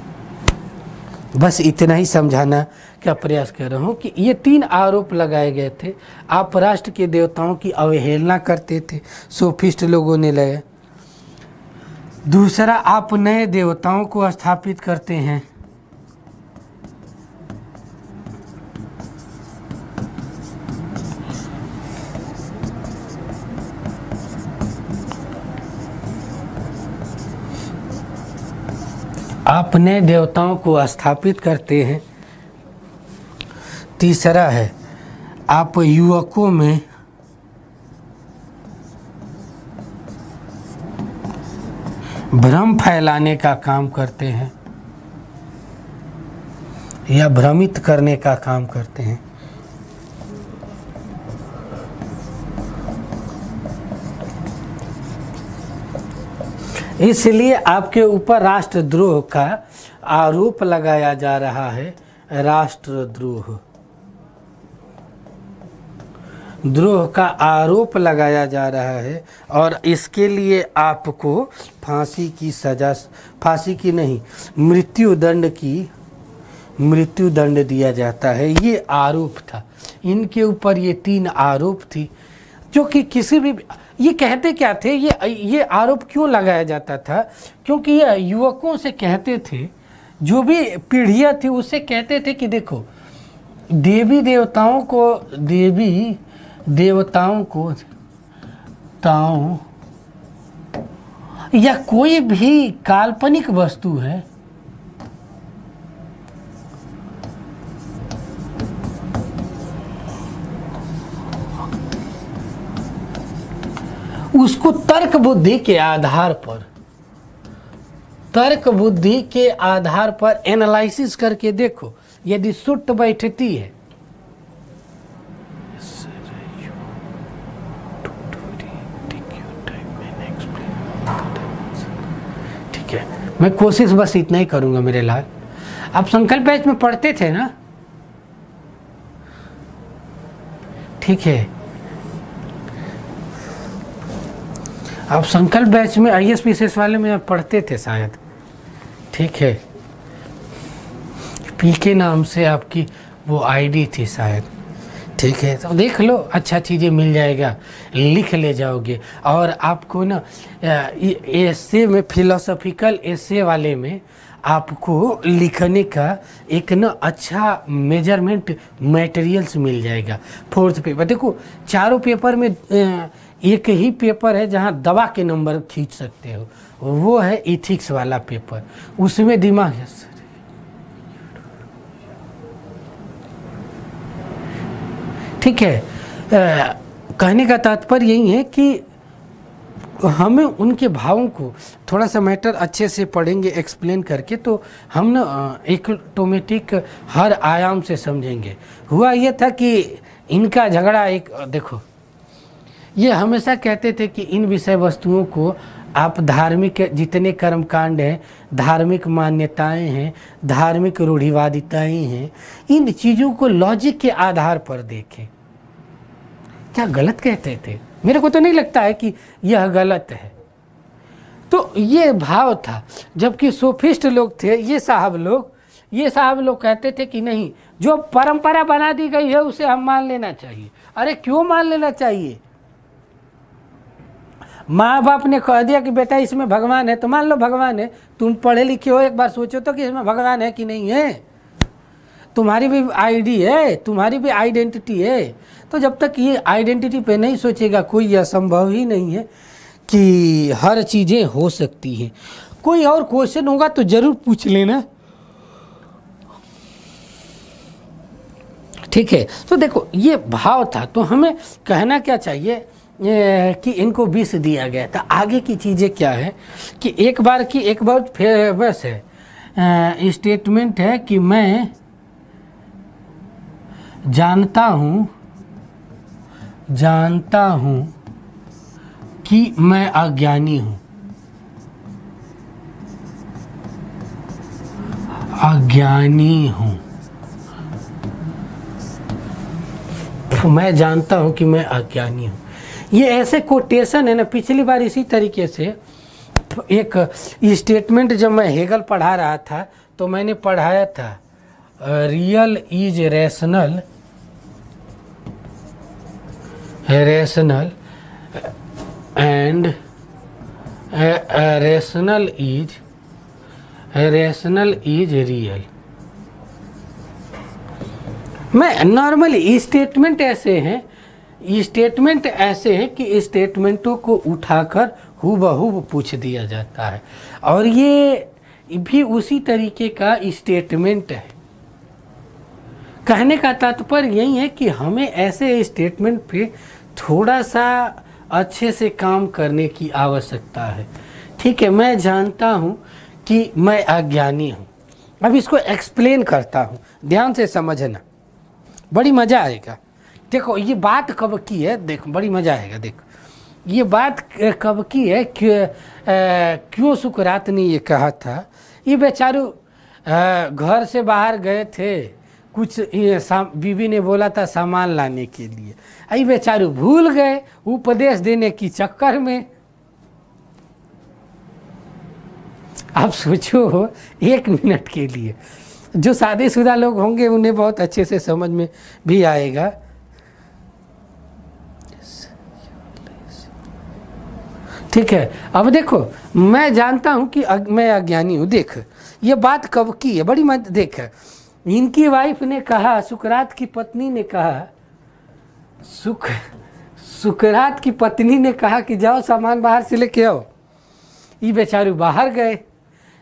बस इतना ही समझाना का प्रयास कर रहा हूँ कि ये 3 आरोप लगाए गए थे। आप राष्ट्र के देवताओं की अवहेलना करते थे, सोफिस्ट लोगों ने लगाया। दूसरा, आप नए देवताओं को स्थापित करते हैं। आप नए देवताओं को स्थापित करते हैं। तीसरा है, आप युवकों में भ्रम फैलाने का काम करते हैं या भ्रमित करने का काम करते हैं। इसलिए आपके ऊपर राष्ट्रद्रोह का आरोप लगाया जा रहा है। राष्ट्रद्रोह का आरोप लगाया जा रहा है, और इसके लिए आपको फांसी की नहीं, मृत्युदंड दिया जाता है। ये आरोप था इनके ऊपर। ये 3 आरोप थी जो कि किसी भी, ये कहते क्या थे, ये आरोप क्यों लगाया जाता था? क्योंकि ये युवकों से कहते थे, जो भी पीढ़ियाँ थी उससे कहते थे कि देखो, देवी देवताओं को या कोई भी काल्पनिक वस्तु है, उसको तर्क बुद्धि के आधार पर एनालिसिस करके देखो, यदि सुट बैठती है। ठीक है, मैं कोशिश बस इतना ही करूंगा मेरे लाल। आप संकल्प बैच में पढ़ते थे ना? ठीक है, आप संकल्प बैच में IAS PCS वाले में आप पढ़ते थे शायद, ठीक है। PK नाम से आपकी वो ID थी शायद, ठीक है। तो देख लो, अच्छा चीज़ें मिल जाएगा, लिख ले जाओगे। और आपको ना एसे में, फिलोसॉफिकल एसे वाले में आपको लिखने का एक ना अच्छा मेजरमेंट मटेरियल्स मिल जाएगा। 4th पेपर देखो, चारों पेपर में एक ही पेपर है जहां दबा के नंबर खींच सकते हो, वो है इथिक्स वाला पेपर। उसमें दिमाग ठीक है। कहने का तात्पर्य यही है कि हमें उनके भावों को थोड़ा सा मैटर अच्छे से पढ़ेंगे एक्सप्लेन करके, तो हम ना एक ऑटोमेटिक हर आयाम से समझेंगे। हुआ ये था कि इनका झगड़ा एक, देखो ये हमेशा कहते थे कि इन विषय वस्तुओं को आप धार्मिक जितने कर्मकांड हैं, धार्मिक मान्यताएं हैं, धार्मिक रूढ़िवादिताएं हैं, इन चीज़ों को लॉजिक के आधार पर देखें। क्या गलत कहते थे? मेरे को तो नहीं लगता है कि यह गलत है। तो ये भाव था। जबकि सोफिस्ट लोग थे, ये साहब लोग कहते थे कि नहीं, जो परंपरा बना दी गई है उसे हम मान लेना चाहिए। अरे क्यों मान लेना चाहिए? माँ बाप ने कह दिया कि बेटा इसमें भगवान है तो मान लो भगवान है। तुम पढ़े लिखे हो, एक बार सोचो तो कि इसमें भगवान है कि नहीं है। तुम्हारी भी आईडी है, तुम्हारी भी आइडेंटिटी है। तो जब तक ये आइडेंटिटी पे नहीं सोचेगा, कोई असंभव ही नहीं है कि हर चीज़ें हो सकती हैं। कोई और क्वेश्चन होगा तो ज़रूर पूछ लेना, ठीक है। तो देखो ये भाव था। तो हमें कहना क्या चाहिए कि इनको विष दिया गया था। आगे की चीज़ें क्या है कि एक बहुत फेमस है स्टेटमेंट है कि मैं जानता हूँ कि मैं अज्ञानी हूँ। मैं जानता हूँ कि मैं अज्ञानी हूँ। ये ऐसे कोटेशन है ना। पिछली बार इसी तरीके से एक स्टेटमेंट जब मैं हेगल पढ़ा रहा था तो मैंने पढ़ाया था real is rational and rational is real. मैं नॉर्मली स्टेटमेंट ऐसे हैं कि स्टेटमेंटों को उठाकर हूबहू पूछ दिया जाता है, और ये भी उसी तरीके का स्टेटमेंट है। कहने का तात्पर्य यही है कि हमें ऐसे स्टेटमेंट पे थोड़ा सा अच्छे से काम करने की आवश्यकता है। ठीक है, मैं जानता हूँ कि मैं अज्ञानी हूँ। अब इसको एक्सप्लेन करता हूँ, ध्यान से समझना, बड़ी मज़ा आएगा। देखो ये बात कब की है, देखो बड़ी मज़ा आएगा। देखो ये बात कब की है, क्यों सुकरात ने ये कहा था। ये बेचारू घर से बाहर गए थे, कुछ बीवी ने बोला था सामान लाने के लिए, ये बेचारू भूल गए उपदेश देने की चक्कर में। आप सोचो 1 मिनट के लिए, जो शादीशुदा लोग होंगे उन्हें बहुत अच्छे से समझ में भी आएगा। ठीक है, अब देखो मैं जानता हूं कि मैं अज्ञानी हूं। देख ये बात कब की है, बड़ी मत देख। इनकी वाइफ ने कहा, सुकरात की पत्नी ने कहा, सुकरात की पत्नी ने कहा कि जाओ सामान बाहर से लेके आओ। ये बेचारू बाहर गए।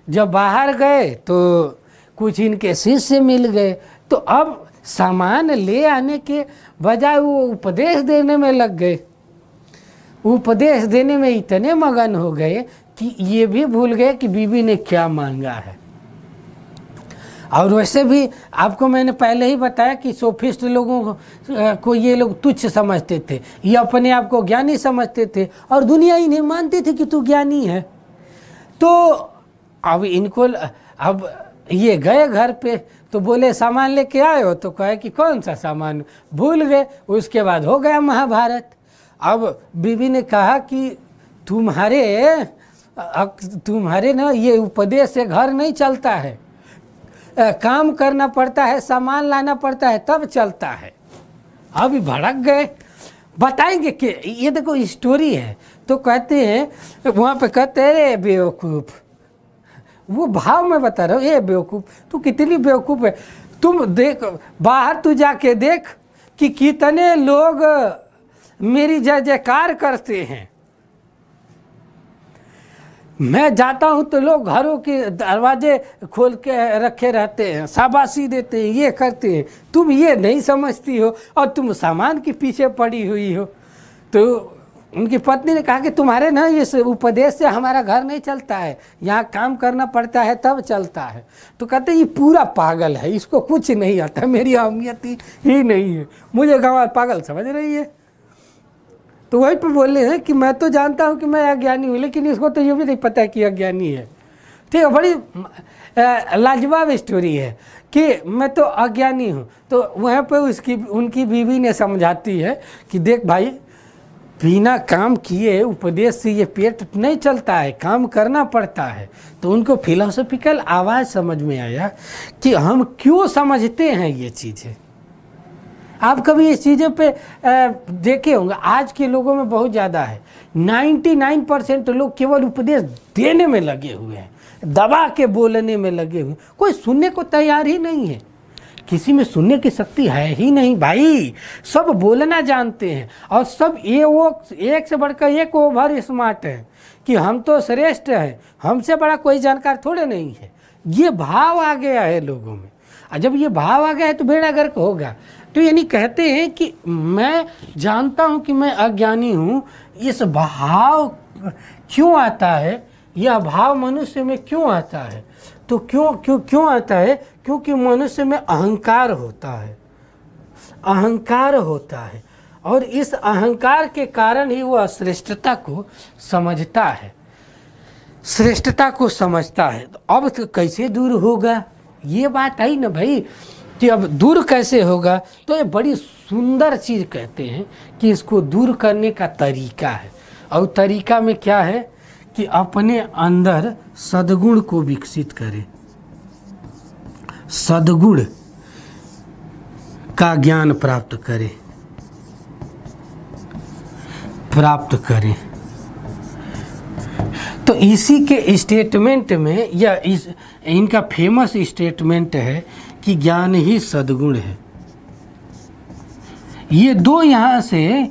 जब बाहर गए तो कुछ इनके शिष्य मिल गए, तो अब सामान ले आने के बजाय वो उपदेश देने में लग गए। उपदेश देने में इतने मगन हो गए कि ये भी भूल गए कि बीवी ने क्या मांगा है। और वैसे भी आपको मैंने पहले ही बताया कि सोफिस्ट लोगों को ये लोग तुच्छ समझते थे, ये अपने आप को ज्ञानी समझते थे, और दुनिया इन्हें मानती थी कि तू ज्ञानी है। तो अब इनको, अब ये गए घर पे तो बोले सामान लेके आए हो, तो कहे कि कौन सा सामान, भूल गए। उसके बाद हो गया महाभारत। अब बीवी ने कहा कि तुम्हारे ना ये उपदेश से घर नहीं चलता है, काम करना पड़ता है, सामान लाना पड़ता है, तब चलता है। अभी भड़क गए। बताएंगे कि ये देखो स्टोरी है। तो कहते हैं वहाँ पे, कहते हैं रे बेवकूफ़, वो भाव में बता रहा हूँ, ये बेवकूफ़ तू कितनी बेवकूफ़ है। तुम देख बाहर, तू जाके देख कि कितने लोग मेरी जय जयकार करते हैं। मैं जाता हूँ तो लोग घरों के दरवाजे खोल के रखे रहते हैं, शाबाशी देते हैं, ये करते हैं। तुम ये नहीं समझती हो और तुम सामान के पीछे पड़ी हुई हो। तो उनकी पत्नी ने कहा कि तुम्हारे ना इस उपदेश से हमारा घर नहीं चलता है, यहाँ काम करना पड़ता है तब चलता है। तो कहते ये पूरा पागल है, इसको कुछ नहीं आता, मेरी अहमियत ही नहीं है, मुझे गाँव पागल समझ रही है। तो वही पर बोले हैं कि मैं तो जानता हूँ कि मैं अज्ञानी हूँ, लेकिन इसको तो ये भी नहीं पता कि अज्ञानी है। ठीक है, बड़ी लाजवाब स्टोरी है कि मैं तो अज्ञानी हूँ। तो वहाँ पे उनकी बीवी ने समझाती है कि देख भाई, बिना काम किए उपदेश से ये पेट नहीं चलता है, काम करना पड़ता है। तो उनको फिलोसॉफिकल आवाज़ समझ में आया कि हम क्यों समझते हैं ये चीज़ें। आप कभी इस चीज़ों पे देखे होंगे, आज के लोगों में बहुत ज़्यादा है। 99% लोग केवल उपदेश देने में लगे हुए हैं, दबा के बोलने में लगे हुए, कोई सुनने को तैयार ही नहीं है। किसी में सुनने की शक्ति है ही नहीं भाई। सब बोलना जानते हैं और सब एक से बढ़कर एक ओवर स्मार्ट है कि हम तो श्रेष्ठ हैं, हमसे बड़ा कोई जानकार थोड़े नहीं है। ये भाव आ गया है लोगों में, और जब ये भाव आ गया है तो बेड़ा गर्क होगा। तो यानी कहते हैं कि मैं जानता हूं कि मैं अज्ञानी हूं। इस भाव क्यों आता है, यह भाव मनुष्य में क्यों आता है? तो क्यों आता है? क्योंकि मनुष्य में अहंकार होता है, अहंकार होता है, और इस अहंकार के कारण ही वह श्रेष्ठता को समझता है, श्रेष्ठता को समझता है। तो अब तो कैसे दूर होगा, ये बात आई ना भाई, कि अब दूर कैसे होगा। तो ये बड़ी सुंदर चीज़ कहते हैं कि इसको दूर करने का तरीका है, और तरीका में क्या है कि अपने अंदर सद्गुण को विकसित करें, सद्गुण का ज्ञान प्राप्त करें। तो इसी के स्टेटमेंट में, या इनका फेमस स्टेटमेंट है कि ज्ञान ही सद्गुण है। ये दो यहाँ से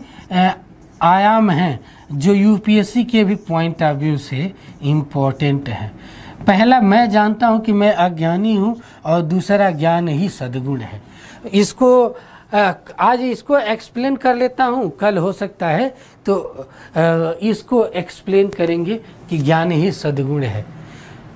आयाम हैं जो यूपीएससी के भी पॉइंट ऑफ व्यू से इम्पोर्टेंट है। पहला, मैं जानता हूँ कि मैं अज्ञानी हूँ, और दूसरा, ज्ञान ही सद्गुण है। इसको आज इसको एक्सप्लेन कर लेता हूँ, कल हो सकता है तो इसको एक्सप्लेन करेंगे कि ज्ञान ही सद्गुण है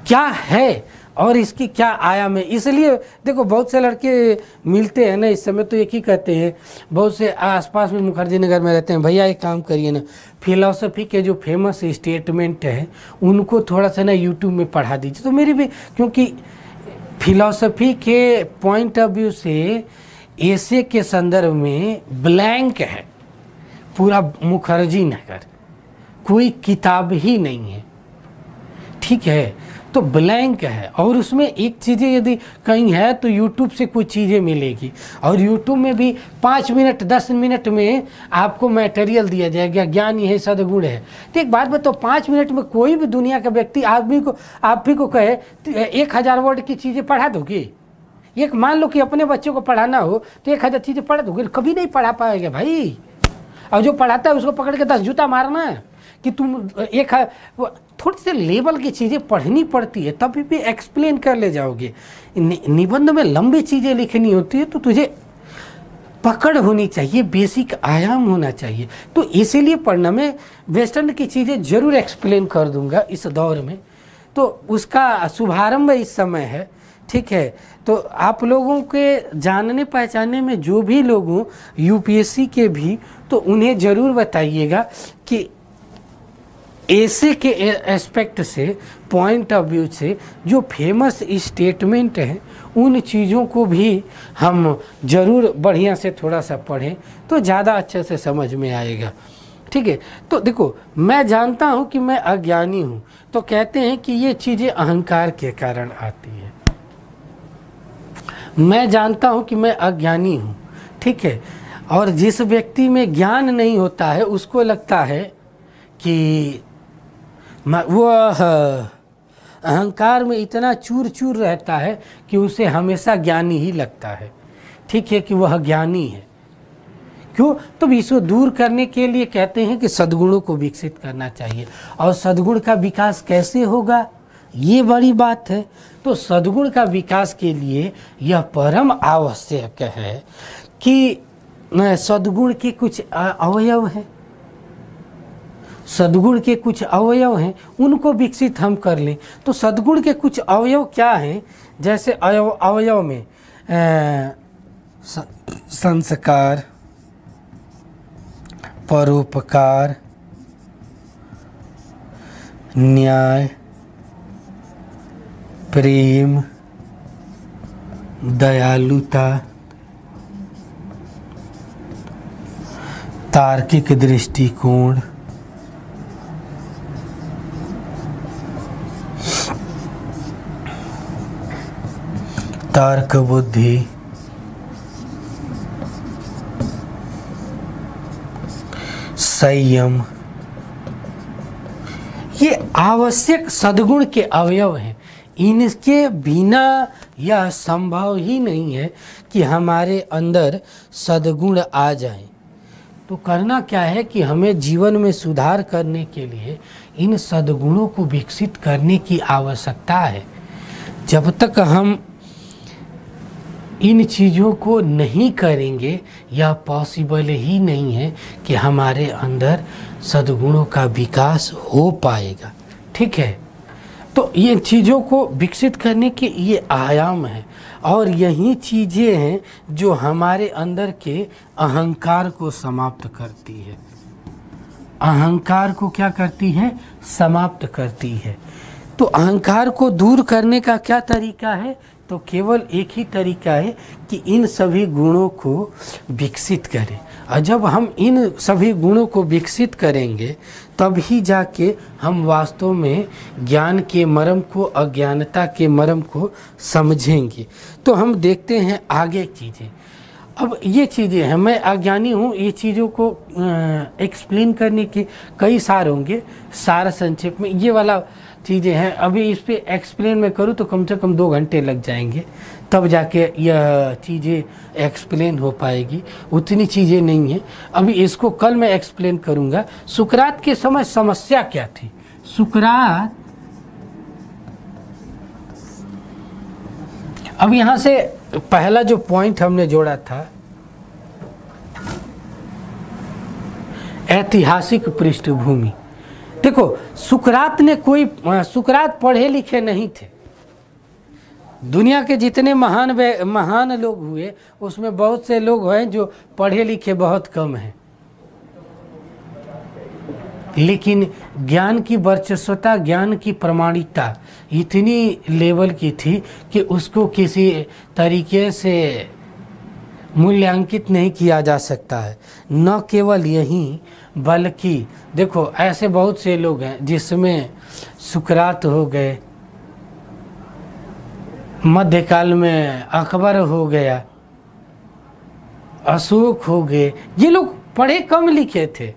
क्या है और इसकी क्या आयाम है। इसलिए देखो, बहुत से लड़के मिलते हैं ना इस समय, तो एक ही कहते हैं, बहुत से आसपास में मुखर्जी नगर में रहते हैं, भैया एक काम करिए ना, फिलॉसफी के जो फेमस स्टेटमेंट है उनको थोड़ा सा ना यूट्यूब में पढ़ा दीजिए। तो मेरी भी, क्योंकि फिलॉसफी के पॉइंट ऑफ व्यू से ऐसे के संदर्भ में ब्लैंक है पूरा मुखर्जी नगर, कोई किताब ही नहीं है, ठीक है, तो ब्लैंक है। और उसमें एक चीज़ें यदि कहीं है तो यूट्यूब से कुछ चीज़ें मिलेगी, और यूट्यूब में भी 5 मिनट 10 मिनट में आपको मटेरियल दिया जाएगा, ज्ञान यही सद्गुण है। तो एक बात बताओ, 5 मिनट में कोई भी दुनिया का व्यक्ति आप भी को कहे 1000 वर्ड की चीज़ें पढ़ा दोगे? एक मान लो कि अपने बच्चों को पढ़ाना हो तो 1000 चीज़ें पढ़ा दोगे? कभी नहीं पढ़ा पाएगा भाई। और जो पढ़ाता है उसको पकड़ के 10 जूता मारना है कि तुम थोड़ी सी लेवल की चीज़ें पढ़नी पड़ती है, तभी भी एक्सप्लेन कर ले जाओगे। निबंध में लंबी चीज़ें लिखनी होती है तो तुझे पकड़ होनी चाहिए, बेसिक आयाम होना चाहिए। तो इसीलिए पढ़ना, मैं वेस्टर्न की चीज़ें ज़रूर एक्सप्लेन कर दूंगा इस दौर में, तो उसका शुभारंभ इस समय है, ठीक है। तो आप लोगों के जानने पहचानने में जो भी लोग हों यूपीएससी के भी, तो उन्हें ज़रूर बताइएगा कि ऐसे के एस्पेक्ट से, पॉइंट ऑफ व्यू से जो फेमस स्टेटमेंट हैं उन चीज़ों को भी हम ज़रूर बढ़िया से थोड़ा सा पढ़ें तो ज़्यादा अच्छे से समझ में आएगा, ठीक है। तो देखो, मैं जानता हूँ कि मैं अज्ञानी हूँ, तो कहते हैं कि ये चीज़ें अहंकार के कारण आती है। मैं जानता हूँ कि मैं अज्ञानी हूँ, ठीक है, और जिस व्यक्ति में ज्ञान नहीं होता है उसको लगता है कि वो अहंकार में इतना चूर चूर रहता है कि उसे हमेशा ज्ञानी ही लगता है, ठीक है, कि वह ज्ञानी है, क्यों? तो इसको दूर करने के लिए कहते हैं कि सद्गुणों को विकसित करना चाहिए। और सद्गुण का विकास कैसे होगा, ये बड़ी बात है। तो सद्गुण का विकास के लिए यह परम आवश्यक है कि सद्गुण के कुछ अवयव हैं, सद्गुण के कुछ अवयव हैं, उनको विकसित हम कर लें। तो सद्गुण के कुछ अवयव क्या हैं? जैसे अवयव में संस्कार, परोपकार, न्याय, प्रेम, दयालुता, तार्किक दृष्टिकोण, तर्क बुद्धि, संयम, ये आवश्यक सद्गुण के अवयव हैं। इनके बिना यह संभव ही नहीं है कि हमारे अंदर सद्गुण आ जाएं। तो करना क्या है कि हमें जीवन में सुधार करने के लिए इन सद्गुणों को विकसित करने की आवश्यकता है। जब तक हम इन चीज़ों को नहीं करेंगे, यह पॉसिबल ही नहीं है कि हमारे अंदर सद्गुणों का विकास हो पाएगा। ठीक है, तो ये चीज़ों को विकसित करने के ये आयाम हैं, और यही चीज़ें हैं जो हमारे अंदर के अहंकार को समाप्त करती है। अहंकार को क्या करती है? समाप्त करती है। तो अहंकार को दूर करने का क्या तरीका है? तो केवल एक ही तरीका है कि इन सभी गुणों को विकसित करें। और जब हम इन सभी गुणों को विकसित करेंगे तभी जाके हम वास्तव में ज्ञान के मर्म को, अज्ञानता के मर्म को समझेंगे। तो हम देखते हैं आगे चीज़ें। अब ये चीज़ें हैं, मैं अज्ञानी हूँ, ये चीज़ों को एक्सप्लेन करने के कई सार होंगे। सारा संक्षेप में ये वाला चीज़ें हैं। अभी इस पे एक्सप्लेन मैं करूँ तो कम से कम 2 घंटे लग जाएंगे, तब जाके यह चीज़ें एक्सप्लेन हो पाएगी। उतनी चीज़ें नहीं हैं। अभी इसको कल मैं एक्सप्लेन करूँगा। सुकरात के समय समस्या क्या थी? सुकरात, अब यहाँ से पहला जो पॉइंट हमने जोड़ा था, ऐतिहासिक पृष्ठभूमि। देखो, सुकरात पढ़े लिखे नहीं थे। दुनिया के जितने महान लोग हुए उसमें बहुत से लोग हैं जो पढ़े लिखे बहुत कम हैं, लेकिन ज्ञान की वर्चस्वता, ज्ञान की प्रामाणिकता इतनी लेवल की थी कि उसको किसी तरीके से मूल्यांकित नहीं किया जा सकता है। न केवल यही, बल्कि देखो ऐसे बहुत से लोग हैं जिसमें सुकरात हो गए, मध्यकाल में अकबर हो गया, अशोक हो गए। ये लोग पढ़े कम लिखे थे,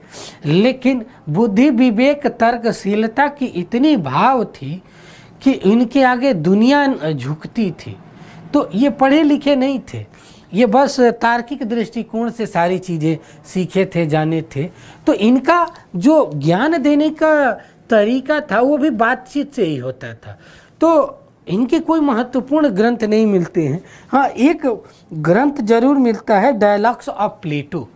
लेकिन बुद्धि, विवेक, तर्कशीलता की इतनी भाव थी कि इनके आगे दुनिया झुकती थी। तो ये पढ़े लिखे नहीं थे, ये बस तार्किक दृष्टिकोण से सारी चीज़ें सीखे थे, जाने थे। तो इनका जो ज्ञान देने का तरीका था वो भी बातचीत से ही होता था। तो इनके कोई महत्वपूर्ण ग्रंथ नहीं मिलते हैं। हाँ, एक ग्रंथ जरूर मिलता है, डायलॉग्स ऑफ प्लेटो,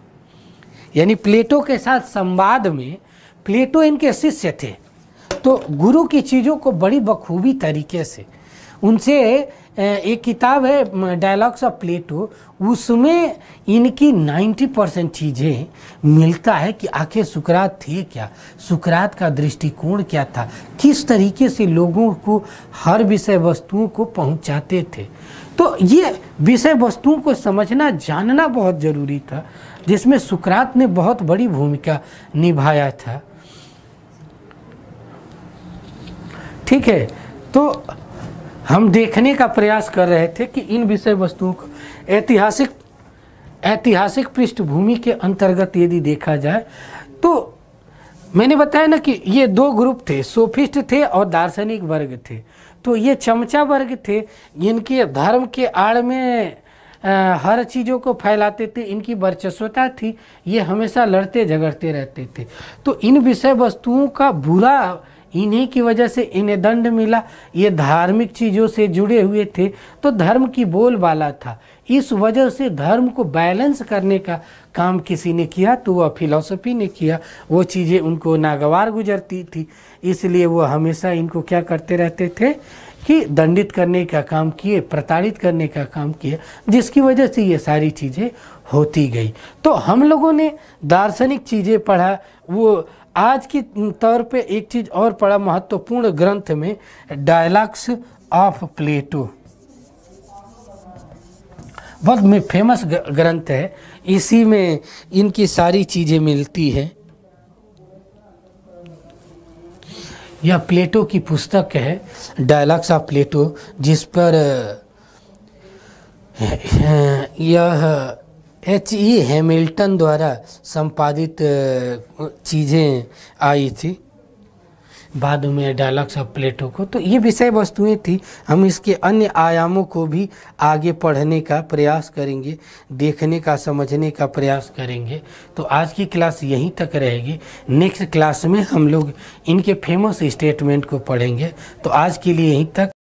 यानी प्लेटो के साथ संवाद में। प्लेटो इनके शिष्य थे, तो गुरु की चीज़ों को बड़ी बखूबी तरीके से उनसे एक किताब है डायलॉग्स ऑफ प्लेटो, उसमें इनकी 90% चीज़ें मिलता है कि आखिर सुकरात थे क्या, सुकरात का दृष्टिकोण क्या था, किस तरीके से लोगों को हर विषय वस्तुओं को पहुंचाते थे। तो ये विषय वस्तुओं को समझना, जानना बहुत ज़रूरी था, जिसमें सुकरात ने बहुत बड़ी भूमिका निभाया था। ठीक है, तो हम देखने का प्रयास कर रहे थे कि इन विषय वस्तुओं को ऐतिहासिक पृष्ठभूमि के अंतर्गत यदि देखा जाए तो मैंने बताया ना कि ये 2 ग्रुप थे, सोफिस्ट थे और दार्शनिक वर्ग थे। तो ये चमचा वर्ग थे, इनके धर्म के आड़ में हर चीज़ों को फैलाते थे, इनकी वर्चस्वता थी, ये हमेशा लड़ते झगड़ते रहते थे। तो इन विषय वस्तुओं का बुरा इन्हीं की वजह से इन्हें दंड मिला। ये धार्मिक चीज़ों से जुड़े हुए थे, तो धर्म की बोलबाला था। इस वजह से धर्म को बैलेंस करने का काम किसी ने किया, तो वह फिलॉसफी ने किया। वो चीज़ें उनको नागवार गुजरती थी, इसलिए वो हमेशा इनको क्या करते रहते थे कि दंडित करने का काम किए, प्रताड़ित करने का काम किए, जिसकी वजह से ये सारी चीज़ें होती गई। तो हम लोगों ने दार्शनिक चीज़ें पढ़ा। वो आज के तौर पे एक चीज़ और पढ़ा महत्वपूर्ण ग्रंथ में, डायलॉग्स ऑफ प्लेटो, बहुत फेमस ग्रंथ है। इसी में इनकी सारी चीज़ें मिलती है। यह प्लेटो की पुस्तक है, डायलॉग्स ऑफ प्लेटो, जिस पर यह H.E. हैमिल्टन द्वारा संपादित चीज़ें आई थी बाद में डायलॉग्स ऑफ प्लेटो को। तो ये विषय वस्तुएं थी। हम इसके अन्य आयामों को भी आगे पढ़ने का प्रयास करेंगे, देखने का, समझने का प्रयास करेंगे। तो आज की क्लास यहीं तक रहेगी। नेक्स्ट क्लास में हम लोग इनके फेमस स्टेटमेंट को पढ़ेंगे। तो आज के लिए यहीं तक।